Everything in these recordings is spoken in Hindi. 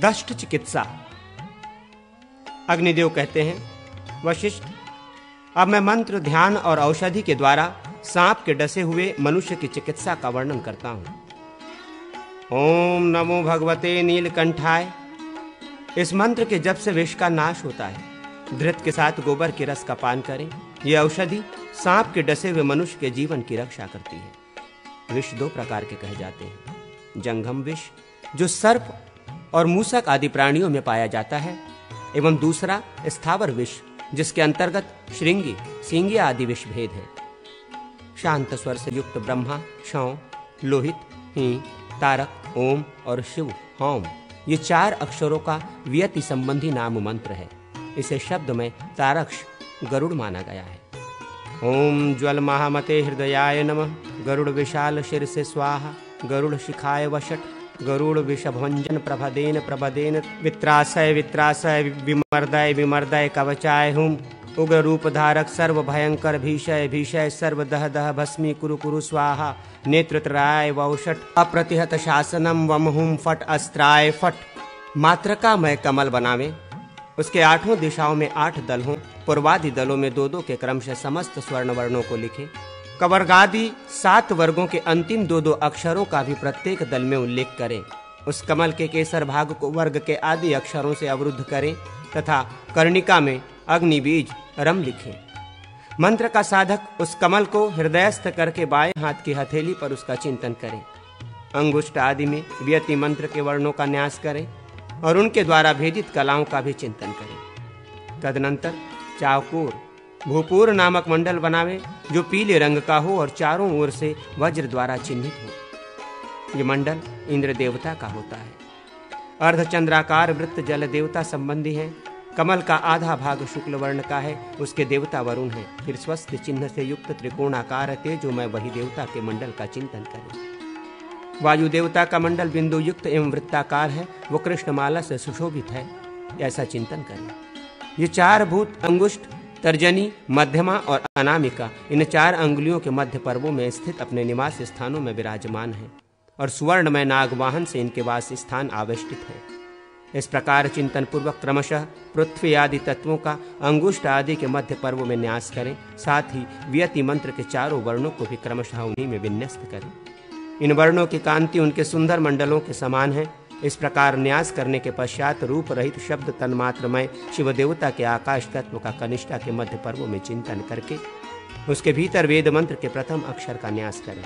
दष्ट चिकित्सा। अग्निदेव कहते हैं, वशिष्ठ, अब मैं मंत्र, ध्यान और औषधि के द्वारा सांप के डसे हुए मनुष्य की चिकित्सा का वर्णन करता हूं। ओम नमो भगवते नीलकंठाय। इस मंत्र के जप से विष का नाश होता है। धृत के साथ गोबर के रस का पान करें। यह औषधि सांप के डसे हुए मनुष्य के जीवन की रक्षा करती है। विष दो प्रकार के कहे जाते हैं। जंघम विष, जो सर्प और मूसक आदि प्राणियों में पाया जाता है, एवं दूसरा स्थावर विष, जिसके अंतर्गत श्रृंगी, सींगी आदि विष भेद है। शांत स्वर से युक्त ब्रह्मा, क्षौ, लोहित, ही, तारक, ओम और शिव, होम, ये 4 अक्षरों का व्यति संबंधी नाम मंत्र है। इसे शब्द में तारक्ष गरुड़ माना गया है। ओम ज्वल महामते हृदयाय नमः। गरुड़ विशाल शिर से स्वाहा। गरुड़ शिखाय वषट। गरुड़ विषभंजन प्रभदेन प्रभदेन। वित्रासय वित्रासय विमर्दय विमर्दय कवचाय हुम। उग्र रूप धारक सर्व भयंकर भीषय भीषय सर्व दह दह भस्मी कुरु कुरु स्वाहा। नेत्रत्राय वौषट। अप्रतिहत शासनम वम हुम फट अस्त्राय फट। मात्रका मय कमल बनावे। उसके 8 दिशाओं में 8 दल हों। पूर्वादि दलों में 2-2 के क्रम से समस्त स्वर्ण वर्णों को लिखे। कवर्गादि 7 वर्गों के अंतिम 2-2 अक्षरों का भी प्रत्येक दल में उल्लेख करें। उस कमल के केसर भाग को वर्ग के आदि अक्षरों से अवरुद्ध करें तथा कर्णिका में अग्नि बीज रम लिखें। मंत्र का साधक उस कमल को हृदयस्थ करके बाएं हाथ की हथेली पर उसका चिंतन करें। अंगुष्ठ आदि में व्यति मंत्र के वर्णों का न्यास करें और उनके द्वारा भेदित कलाओं का भी चिंतन करें। तदनंतर चाकोर भूपूर नामक मंडल बनावे, जो पीले रंग का हो और चारों ओर से वज्र द्वारा चिन्हित हो। ये मंडल इंद्र देवता का होता है। अर्धचंद्राकार वृत्त जल देवता संबंधी है। कमल का आधा भाग शुक्ल वर्ण का है, उसके देवता वरुण है। फिर स्वस्थ चिन्ह से युक्त त्रिकोणाकार तेजोमय वही देवता के मंडल का चिंतन करें। वायु देवता का मंडल बिंदु युक्त एवं वृत्ताकार है, वो कृष्णमाला से सुशोभित है, ऐसा चिंतन करें। ये 4 भूत अंगुष्ठ, तर्जनी, मध्यमा और अनामिका इन 4 अंगुलियों के मध्य पर्वों में स्थित अपने निवास स्थानों में विराजमान हैं और सुवर्णमय नागवाहन से इनके वास स्थान आवेष्टित है। इस प्रकार चिंतन पूर्वक क्रमशः पृथ्वी आदि तत्वों का अंगुष्ठ आदि के मध्य पर्वों में न्यास करें। साथ ही व्यति मंत्र के 4 वर्णों को भी क्रमशः उन्हीं में विन्यस्त करें। इन वर्णों की कांति उनके सुंदर मंडलों के समान है। इस प्रकार न्यास करने के पश्चात रूप रहित शब्द तन्मात्रमय शिव देवता के आकाश तत्व का कनिष्ठा के मध्य पर्वों में चिंतन करके उसके भीतर वेद मंत्र के प्रथम अक्षर का न्यास करें।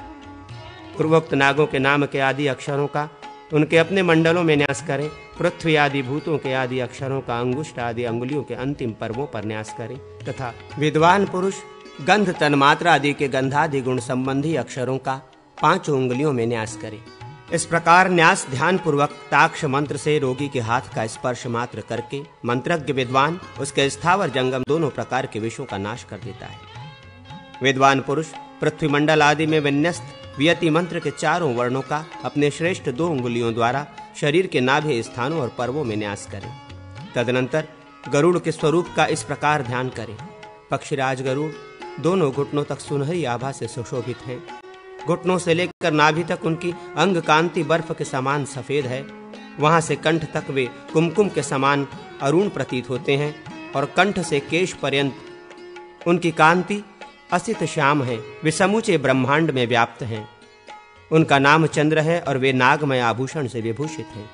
पूर्वोक्त नागों के नाम के आदि अक्षरों का उनके अपने मंडलों में न्यास करें। पृथ्वी आदि भूतों के आदि अक्षरों का अंगुष्ठ आदि अंगुलियों के अंतिम पर्वों पर न्यास करें तथा विद्वान पुरुष गंध तन्मात्रा आदि के गंधादि गुण संबंधी अक्षरों का 5 उंगलियों में न्यास करें। इस प्रकार न्यास ध्यान पूर्वक ताक्ष मंत्र से रोगी के हाथ का स्पर्श मात्र करके मंत्रज्ञ विद्वान उसके स्थावर जंगम दोनों प्रकार के विषयों का नाश कर देता है। विद्वान पुरुष पृथ्वी मंडल आदि में विन्यस्त व्यति मंत्र के 4 वर्णों का अपने श्रेष्ठ 2 उंगलियों द्वारा शरीर के नाभि स्थानों और पर्वों में न्यास करें। तदनंतर गरुड़ के स्वरूप का इस प्रकार ध्यान करें। पक्षीराज गरुड़ दोनों घुटनों तक सुनहरी आभा से सुशोभित हैं। घुटनों से लेकर नाभि तक उनकी अंग कांति बर्फ के समान सफेद है। वहां से कंठ तक वे कुमकुम के समान अरुण प्रतीत होते हैं और कंठ से केश पर्यंत उनकी कांति असित श्याम है। वे समूचे ब्रह्मांड में व्याप्त हैं। उनका नाम चंद्र है और वे नागमय आभूषण से विभूषित हैं।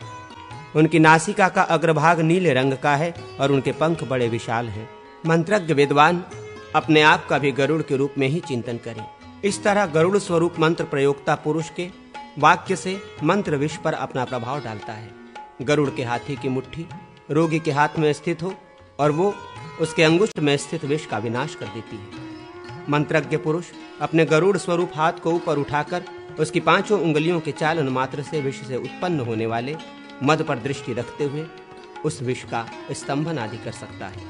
उनकी नासिका का अग्रभाग नीले रंग का है और उनके पंख बड़े विशाल हैं। मंत्रज्ञ विद्वान अपने आप का भी गरुड़ के रूप में ही चिंतन करें। इस तरह गरुड़ स्वरूप मंत्र प्रयोक्ता पुरुष के वाक्य से मंत्र विष पर अपना प्रभाव डालता है। गरुड़ के हाथी की मुट्ठी रोगी के हाथ में स्थित हो और वो उसके अंगुष्ठ में स्थित विष का विनाश कर देती है। मंत्रज्ञ पुरुष अपने गरुड़ स्वरूप हाथ को ऊपर उठाकर उसकी 5 उंगलियों के चालन मात्र से विष से उत्पन्न होने वाले मद पर दृष्टि रखते हुए उस विष का स्तंभन आदि कर सकता है।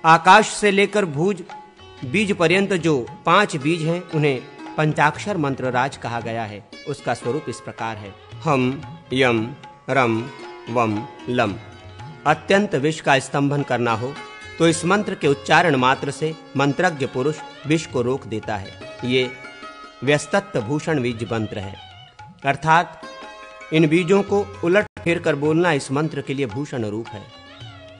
आकाश से लेकर भुज बीज पर्यंत जो 5 बीज हैं उन्हें पंचाक्षर मंत्र राज कहा गया है। उसका स्वरूप इस प्रकार है। हम यम रम वम लम। अत्यंत विष का स्तंभन करना हो तो इस मंत्र के उच्चारण मात्र से मंत्रज्ञ पुरुष विष को रोक देता है। ये व्यस्तत्व भूषण बीज मंत्र है, अर्थात इन बीजों को उलट फेर कर बोलना इस मंत्र के लिए भूषण रूप है।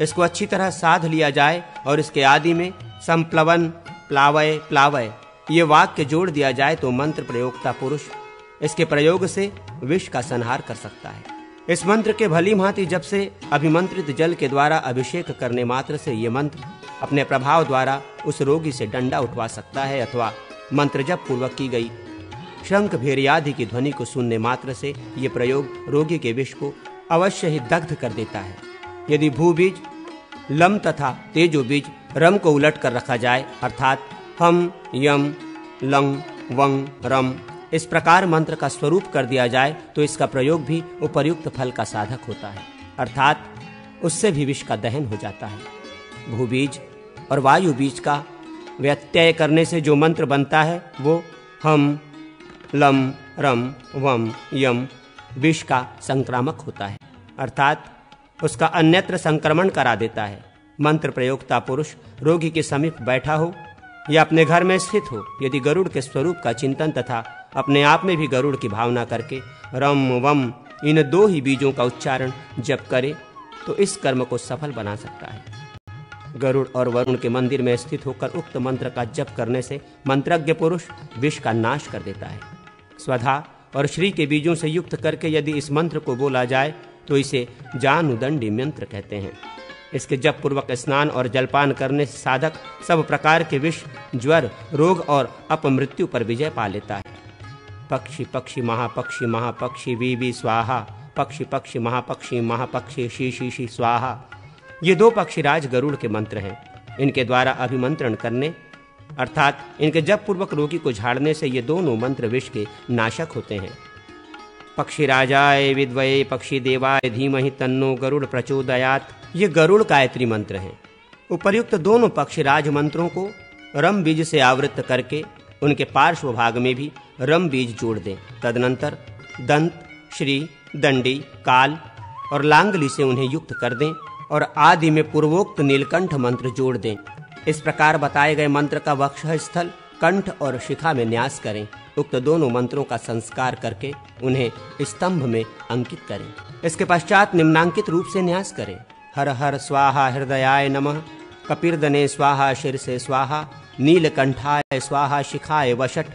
इसको अच्छी तरह साध लिया जाए और इसके आदि में संप्लवन, प्लावय, प्लावय ये वाक्य जोड़ दिया जाए तो मंत्र प्रयोक्ता पुरुष इसके प्रयोग से विष का संहार कर सकता है। इस मंत्र के भली भांति जब से अभिमंत्रित जल के द्वारा अभिषेक करने मात्र से ये मंत्र अपने प्रभाव द्वारा उस रोगी से डंडा उठवा सकता है, अथवा मंत्र जप पूर्वक की गई शंख भेरियादि की ध्वनि को सुनने मात्र से ये प्रयोग रोगी के विष को अवश्य ही दग्ध कर देता है। यदि भूबीज, लम तथा तेजो बीज रम को उलट कर रखा जाए, अर्थात हम, यम, लंग, वंग, रम इस प्रकार मंत्र का स्वरूप कर दिया जाए तो इसका प्रयोग भी उपर्युक्त फल का साधक होता है, अर्थात उससे भी विष का दहन हो जाता है। भूबीज और वायु बीज का व्यत्यय करने से जो मंत्र बनता है वो हम, लम, रम, वम, यम विष का संक्रामक होता है, अर्थात उसका अन्यत्र संक्रमण करा देता है। मंत्र प्रयोक्ता पुरुष रोगी के समीप बैठा हो या अपने घर में स्थित हो, यदि गरुड़ के स्वरूप का चिंतन तथा अपने आप में भी गरुड़ की भावना करके रम, वम इन दो ही बीजों का उच्चारण जप करे तो इस कर्म को सफल बना सकता है। गरुड़ और वरुण के मंदिर में स्थित होकर उक्त मंत्र का जप करने से मंत्रज्ञ पुरुष विष का नाश कर देता है। स्वधा और श्री के बीजों से युक्त करके यदि इस मंत्र को बोला जाए तो इसे जानुदंडी मंत्र कहते हैं। इसके जप पूर्वक स्नान और जलपान करने से साधक सब प्रकार के विष, ज्वर, रोग और अपमृत्यु पर विजय पा लेता है। पक्षी पक्षी महापक्षी महापक्षी वी स्वाहा, पक्षी पक्षी महापक्षी महापक्षी शी स्वाहा ये दो पक्षीराज गरुड़ के मंत्र हैं। इनके द्वारा अभिमंत्रण करने अर्थात इनके जप पूर्वक रोगी को झाड़ने से ये दोनों मंत्र विष के नाशक होते हैं। पक्षीराजाय विद्वये पक्षी देवाय धीमहि तन्नो गरुड़ प्रचोदयात् ये गरुड़ गायत्री मंत्र हैं। उपर्युक्त दोनों पक्षीराज मंत्रों को रम बीज से आवृत करके उनके पार्श्व भाग में भी रम बीज जोड़ दें। तदनंतर दंत, श्री, दंडी, काल और लांगली से उन्हें युक्त कर दें और आदि में पूर्वोक्त नीलकंठ मंत्र जोड़ दें। इस प्रकार बताए गए मंत्र का वक्षः स्थल, कंठ और शिखा में न्यास करें। उक्त दोनों मंत्रों का संस्कार करके उन्हें स्तंभ में अंकित करें। इसके पश्चात निम्नांकित रूप से न्यास करें। हर हर स्वाहा हृदयाय नमः, कपिर्दने स्वाहा शीर्षे स्वाहा, नीलकंठाय स्वाहा शिखाय वषट,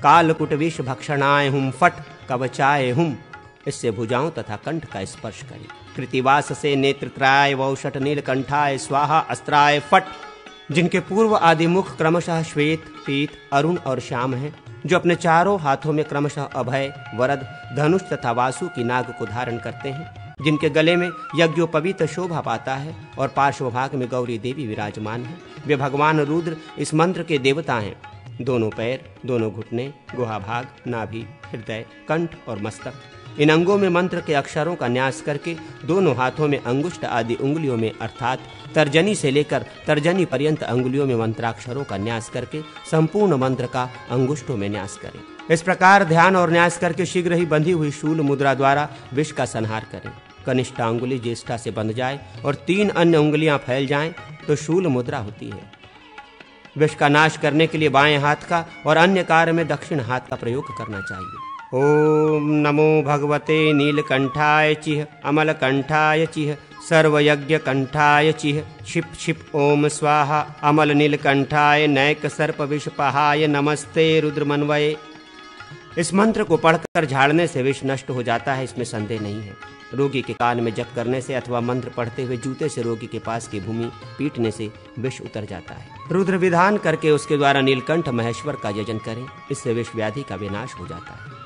कालकुट विष भक्षणाय हुम फट कवचाय हुम। इससे भुजाओं तथा कंठ का स्पर्श करें। कृतिवास से नेत्रत्राय वौषट नीलकंठाय स्वाहा अस्त्राय फट। जिनके पूर्व आदि मुख क्रमशः श्वेत, पीत, अरुण और श्याम हैं, जो अपने चारों हाथों में क्रमशः अभय, वरद, धनुष तथा वासु की नाग को धारण करते हैं, जिनके गले में यज्ञोपवीत शोभा पाता है और पार्श्व भाग में गौरी देवी विराजमान है, वे भगवान रुद्र इस मंत्र के देवता हैं। दोनों पैर, दोनों घुटने, गुहा भाग, नाभि, हृदय, कंठ और मस्तक इन अंगों में मंत्र के अक्षरों का न्यास करके दोनों हाथों में अंगुष्ठ आदि उंगलियों में अर्थात तर्जनी से लेकर तर्जनी पर्यंत अंगुलियों में मंत्राक्षरों का न्यास करके संपूर्ण मंत्र का अंगुष्ठों में न्यास करें। इस प्रकार ध्यान और न्यास करके शीघ्र ही बंधी हुई शूल मुद्रा द्वारा विष का संहार करें। कनिष्ठा अंगुली ज्येष्ठा से बंध जाए और 3 अन्य उंगलियां फैल जाएं तो शूल मुद्रा होती है। विष का नाश करने के लिए बाएं हाथ का और अन्य कार्य में दक्षिण हाथ का प्रयोग करना चाहिए। ओम नमो भगवते नीलकंठाय चिह अमलकंठाय चिह सर्वयज्ञकंठाय चिह क्षिप क्षिप ओम स्वाहा अमल नीलकंठाय नैक सर्प विषपहाय नमस्ते रुद्रमन्वये। इस मंत्र को पढ़कर झाड़ने से विष नष्ट हो जाता है, इसमें संदेह नहीं है। रोगी के कान में जप करने से अथवा मंत्र पढ़ते हुए जूते से रोगी के पास की भूमि पीटने से विष उतर जाता है। रुद्र विधान करके उसके द्वारा नीलकंठ महेश्वर का यजन करें, इससे विष व्याधि का विनाश हो जाता है।